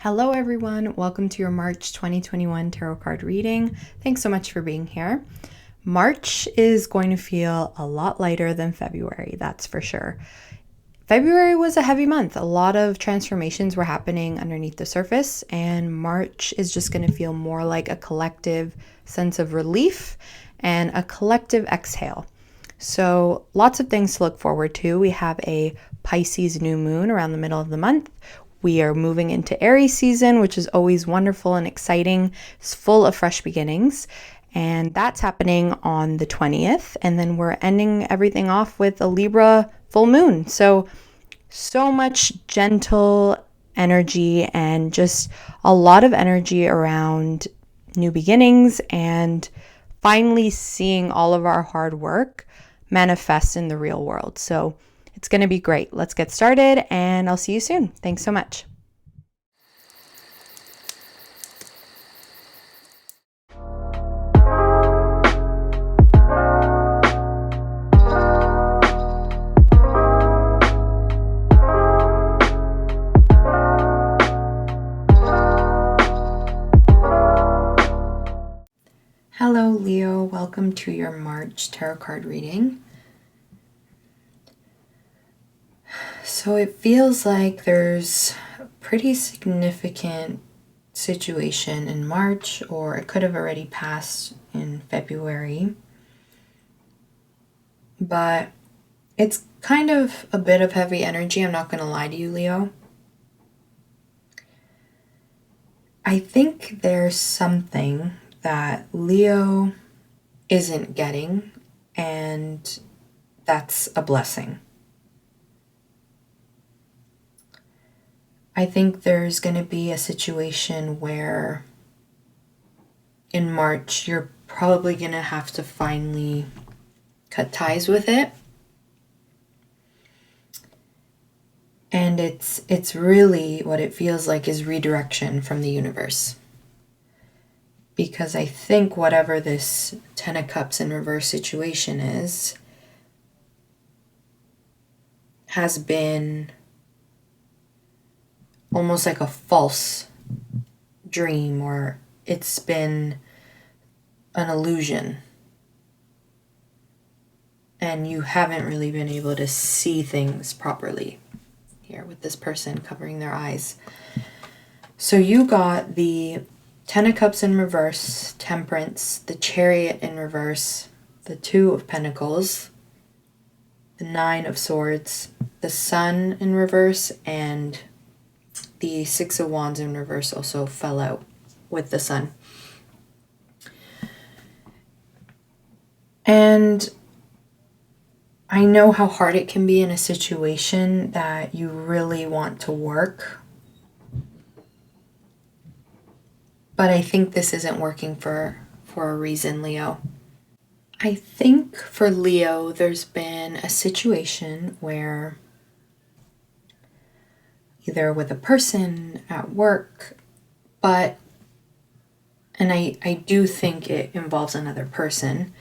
Hello everyone, welcome to your March 2021 tarot card reading. Thanks so much for being here. March is going to feel a lot lighter than February, that's for sure. February was a heavy month. A lot of transformations were happening underneath the surface, and March is just going to feel more like a collective sense of relief and a collective exhale. So lots of things to look forward to. We have a Pisces New Moon around the middle of the month. We are moving into Aries season, which is always wonderful and exciting. It's full of fresh beginnings. And that's happening on the 20th. And then we're ending everything off with a Libra full moon. So much gentle energy and just a lot of energy around new beginnings and finally seeing all of our hard work manifest in the real world. So it's going to be great. Let's get started and I'll see you soon. Thanks so much. Hello, Leo. Welcome to your March tarot card reading. So it feels like there's a pretty significant situation in March, or it could have already passed in February. But it's kind of a bit of heavy energy, I'm not going to lie to you, Leo. I think there's something that Leo isn't getting, and that's a blessing. I think there's going to be a situation where in March you're probably going to have to finally cut ties with it. And it's really what it feels like is redirection from the universe. Because I think whatever this Ten of Cups in reverse situation is has been almost like a false dream, or it's been an illusion. And you haven't really been able to see things properly. Here with this person covering their eyes. So you got the Ten of Cups in reverse, Temperance, the Chariot in reverse, the Two of Pentacles, the Nine of Swords, the Sun in reverse, and the Six of Wands in reverse also fell out with the Sun. And I know how hard it can be in a situation that you really want to work. But I think this isn't working for a reason, Leo. I think for Leo, there's been a situation where either with a person at work, and I do think it involves another person,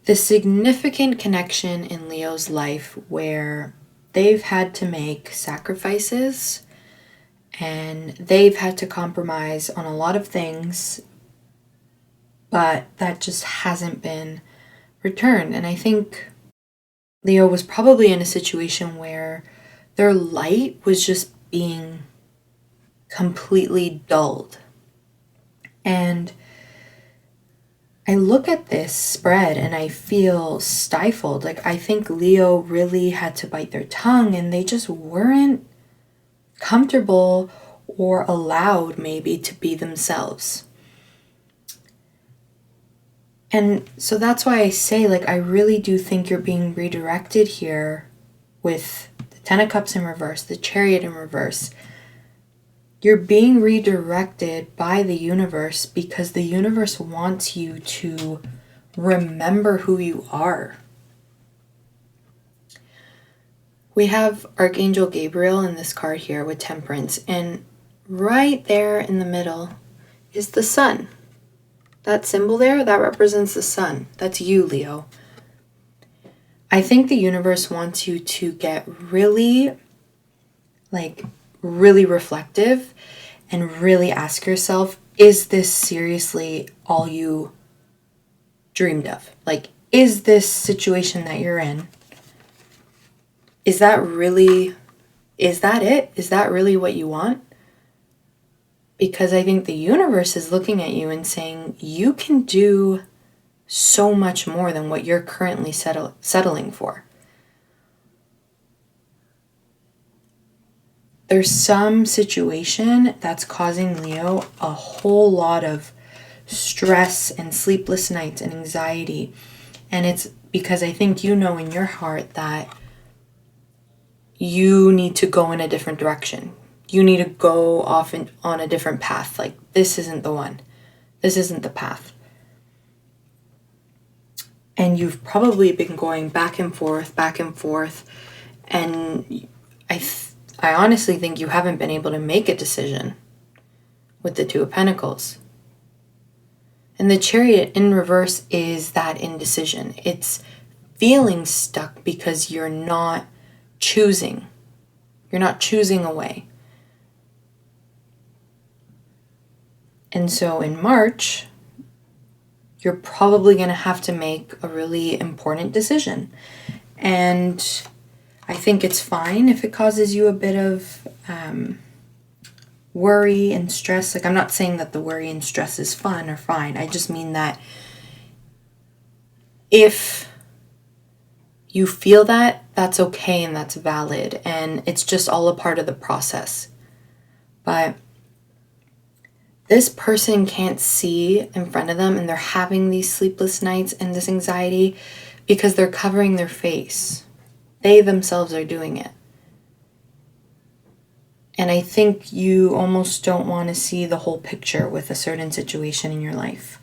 the significant connection in Leo's life where they've had to make sacrifices and they've had to compromise on a lot of things, but that just hasn't been returned. And I think Leo was probably in a situation where their light was just being completely dulled. And I look at this spread and I feel stifled. Like, I think Leo really had to bite their tongue and they just weren't comfortable or allowed maybe to be themselves. And so that's why I say, like, I really do think you're being redirected here with the Ten of Cups in reverse, the Chariot in reverse. You're being redirected by the universe because the universe wants you to remember who you are. We have Archangel Gabriel in this card here with Temperance, and right there in the middle is the Sun. That symbol there, that represents the Sun. That's you, Leo. I think the universe wants you to get really reflective and really ask yourself, is this seriously all you dreamed of? Like, is this situation that you're in, is that it? Is that really what you want? Because I think the universe is looking at you and saying, you can do so much more than what you're currently settling for. There's some situation that's causing Leo a whole lot of stress and sleepless nights and anxiety. And it's because I think you know in your heart that you need to go in a different direction. You need to go off on a different path. Like, this isn't the one. This isn't the path. And you've probably been going back and forth. And I honestly think you haven't been able to make a decision with the Two of Pentacles. And the Chariot in reverse is that indecision. It's feeling stuck because you're not choosing. You're not choosing a way. And so in March, you're probably going to have to make a really important decision. And I think it's fine if it causes you a bit of worry and stress. Like, I'm not saying that the worry and stress is fun or fine. I just mean that if you feel that, that's okay and that's valid. And it's just all a part of the process. But this person can't see in front of them, and they're having these sleepless nights and this anxiety because they're covering their face. They themselves are doing it. And I think you almost don't want to see the whole picture with a certain situation in your life.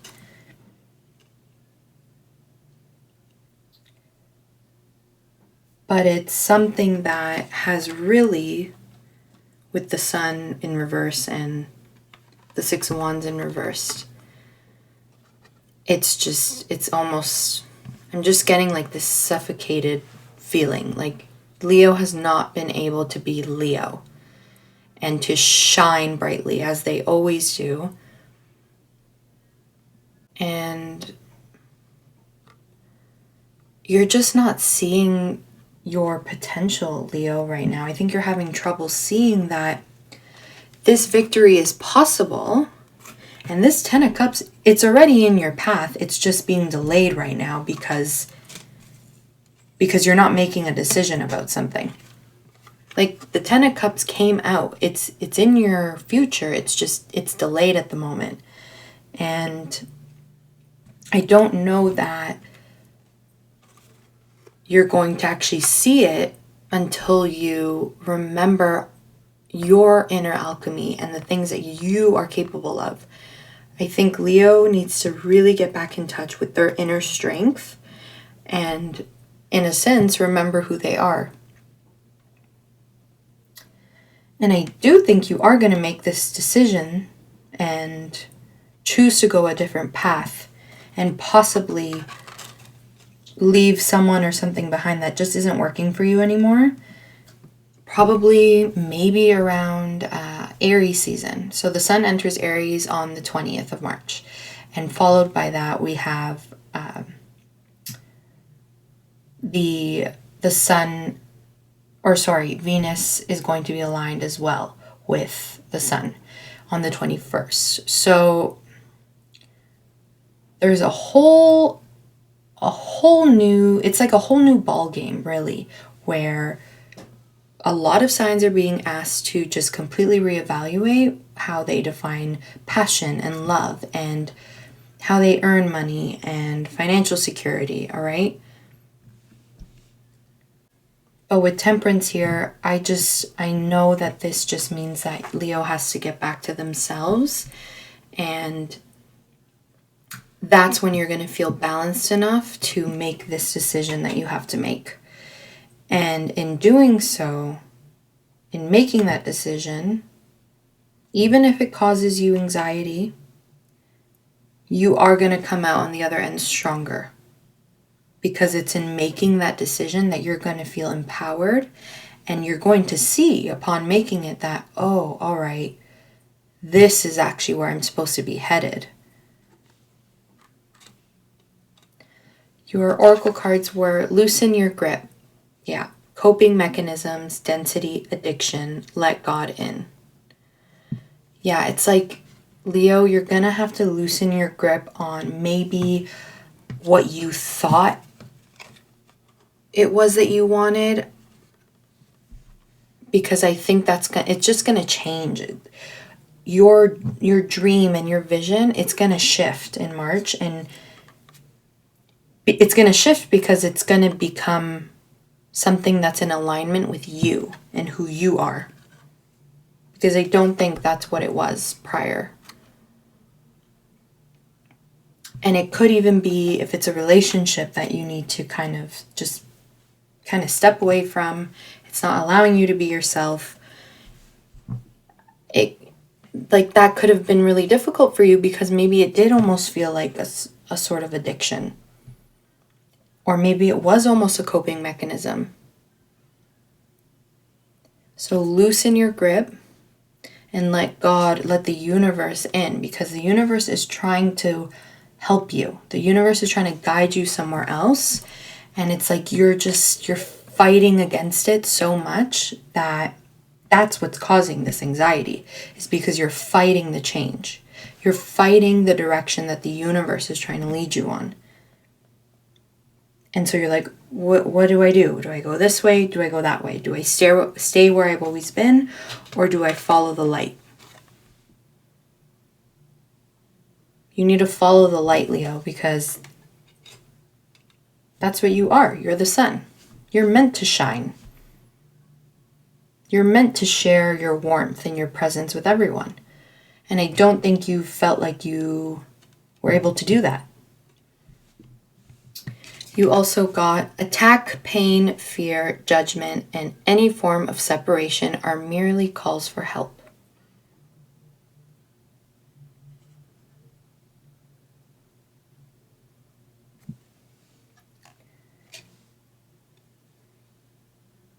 But it's something that has really, with the Sun in reverse and the Six of Wands in reversed, it's almost, I'm just getting like this suffocated feeling. Like, Leo has not been able to be Leo and to shine brightly as they always do. And you're just not seeing your potential, Leo, right now. I think you're having trouble seeing that this victory is possible. And this Ten of Cups, it's already in your path. It's just being delayed right now because you're not making a decision about something. Like, the Ten of Cups came out. It's in your future. It's delayed at the moment. And I don't know that you're going to actually see it until you remember your inner alchemy and the things that you are capable of. I think Leo needs to really get back in touch with their inner strength and, in a sense, remember who they are. And I do think you are going to make this decision and choose to go a different path and possibly leave someone or something behind that just isn't working for you anymore. Probably maybe around Aries season. So the Sun enters Aries on the 20th of March. And followed by that, we have the Sun, or sorry, Venus is going to be aligned as well with the Sun on the 21st. So there's a whole new, it's like a whole new ball game, really, where a lot of signs are being asked to just completely reevaluate how they define passion and love and how they earn money and financial security, all right? But with Temperance here, I know that this just means that Leo has to get back to themselves, and that's when you're going to feel balanced enough to make this decision that you have to make. And in doing so, in making that decision, even if it causes you anxiety, you are going to come out on the other end stronger. Because it's in making that decision that you're going to feel empowered, and you're going to see upon making it that, oh, all right, this is actually where I'm supposed to be headed. Your oracle cards were loosen your grip. Yeah. Coping mechanisms, density, addiction, let God in. Yeah, it's like, Leo, you're going to have to loosen your grip on maybe what you thought it was that you wanted, because I think it's just going to change. Your dream and your vision, it's going to shift in March, and it's going to shift because it's going to become something that's in alignment with you and who you are. Because I don't think that's what it was prior. And it could even be, if it's a relationship that you need to kind of step away from, it's not allowing you to be yourself. That could have been really difficult for you, because maybe it did almost feel like a sort of addiction. Or maybe it was almost a coping mechanism. So loosen your grip and let the universe in, because the universe is trying to help you. The universe is trying to guide you somewhere else. And it's like you're fighting against it so much that's what's causing this anxiety, is because you're fighting the change. You're fighting the direction that the universe is trying to lead you on. And so you're like, what do I do? Do I go this way? Do I go that way? Do I stay where I've always been? Or do I follow the light? You need to follow the light, Leo, because that's what you are. You're the sun. You're meant to shine. You're meant to share your warmth and your presence with everyone. And I don't think you felt like you were able to do that. You also got attack, pain, fear, judgment, and any form of separation are merely calls for help.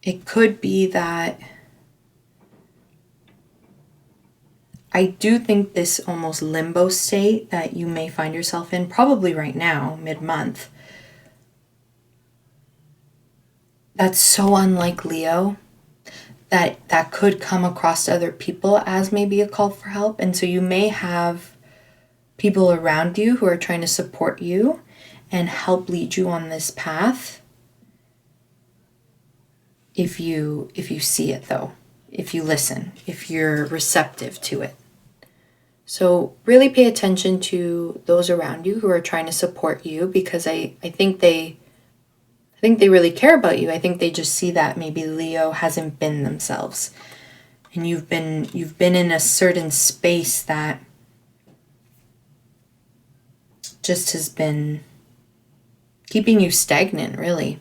It could be that I do think this almost limbo state that you may find yourself in, probably right now, mid-month, that's so unlike Leo that could come across to other people as maybe a call for help. And so you may have people around you who are trying to support you and help lead you on this path. If you see it, though, if you listen, if you're receptive to it. So really pay attention to those around you who are trying to support you, because I think they really care about you. I think they just see that maybe Leo hasn't been themselves, and you've been in a certain space that just has been keeping you stagnant, really.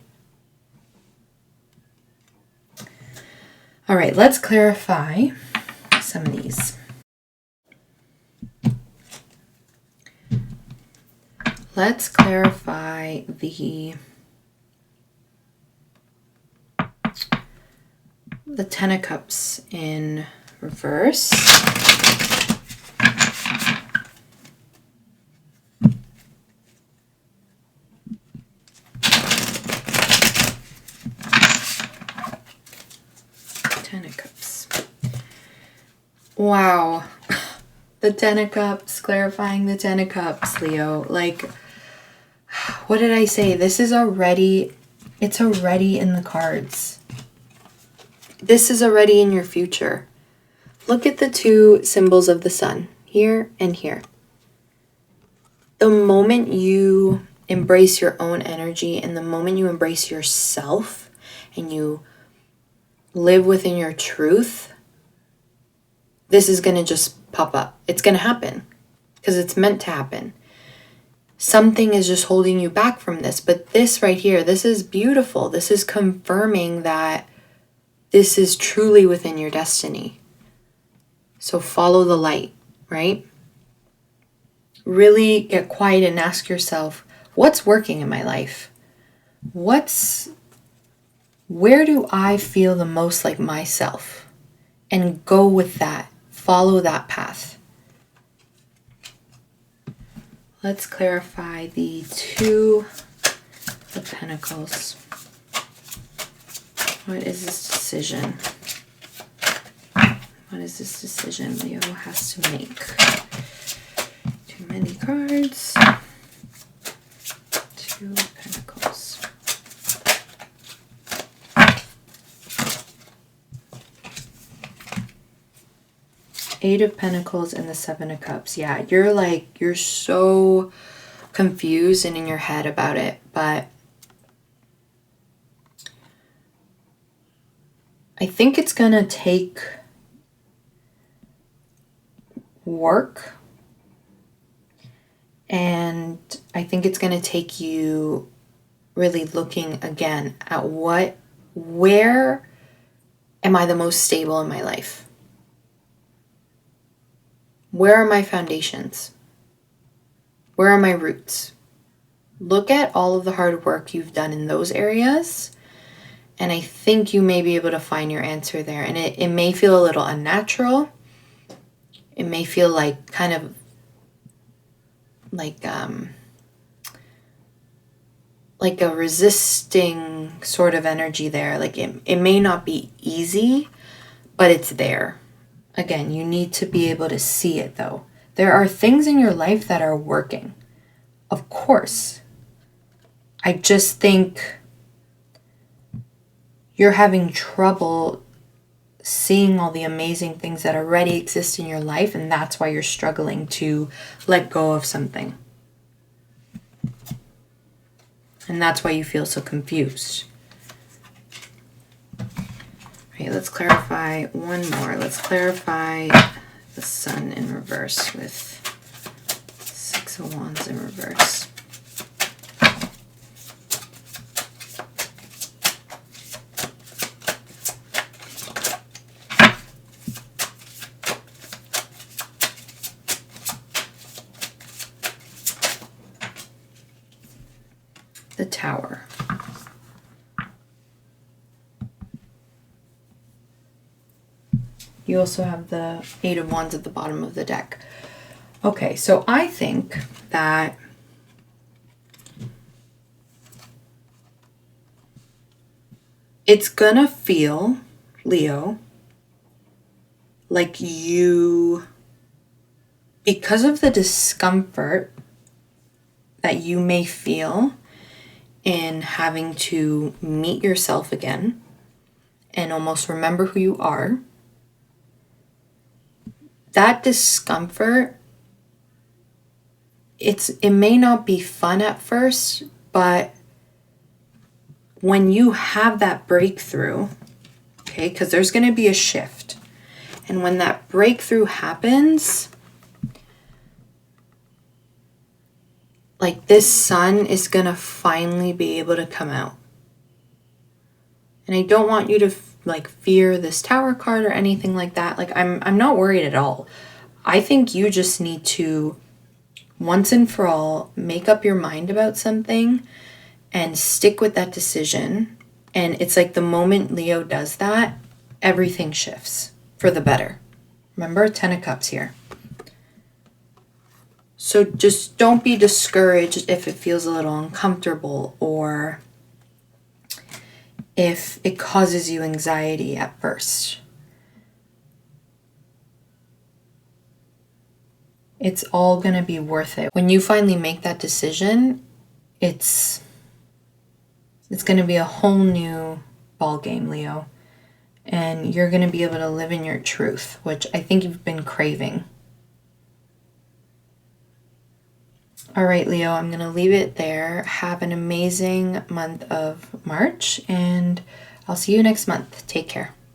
All right, let's clarify some of these. Let's clarify the Ten of Cups in reverse. Ten of Cups. Wow. The Ten of Cups, clarifying the Ten of Cups, Leo. Like, what did I say? It's already in the cards. This is already in your future. Look at the two symbols of the sun, here and here. The moment you embrace your own energy, and the moment you embrace yourself and you live within your truth, this is going to just pop up. It's going to happen because it's meant to happen. Something is just holding you back from this. But this right here, this is beautiful. This is confirming that this is truly within your destiny. So follow the light, right? Really get quiet and ask yourself, what's working in my life? Where do I feel the most like myself? And go with that. follow that path. Let's clarify the Two of Pentacles. What is this decision? What is this decision Leo has to make? Too many cards. Two of Pentacles. Eight of Pentacles and the Seven of Cups. Yeah, you're so confused and in your head about it, but I think it's gonna take work, and I think it's gonna take you really looking again at where am I the most stable in my life? Where are my foundations? Where are my roots? Look at all of the hard work you've done in those areas, and I think you may be able to find your answer there. And it may feel a little unnatural. It may feel like kind of like a resisting sort of energy there. Like it may not be easy, but it's there. Again, you need to be able to see it though. There are things in your life that are working. Of course. I just think you're having trouble seeing all the amazing things that already exist in your life, and that's why you're struggling to let go of something. And that's why you feel so confused. Okay, let's clarify one more. Let's clarify the Sun in reverse with Six of Wands in reverse. The Tower. You also have the Eight of Wands at the bottom of the deck. Okay, so I think that it's gonna feel, Leo, like you, because of the discomfort that you may feel in having to meet yourself again and almost remember who you are, that discomfort, it may not be fun at first, but when you have that breakthrough, okay, because there's going to be a shift, and when that breakthrough happens, like this sun is going to finally be able to come out. And I don't want you to like fear this Tower card or anything like that. Like I'm not worried at all. I think you just need to once and for all make up your mind about something and stick with that decision. And it's like the moment Leo does that, everything shifts for the better. Remember, 10 of Cups here. So just don't be discouraged if it feels a little uncomfortable or if it causes you anxiety at first. It's all going to be worth it. When you finally make that decision, it's going to be a whole new ball game, Leo. And you're going to be able to live in your truth, which I think you've been craving. All right, Leo, I'm going to leave it there. Have an amazing month of March, and I'll see you next month. Take care.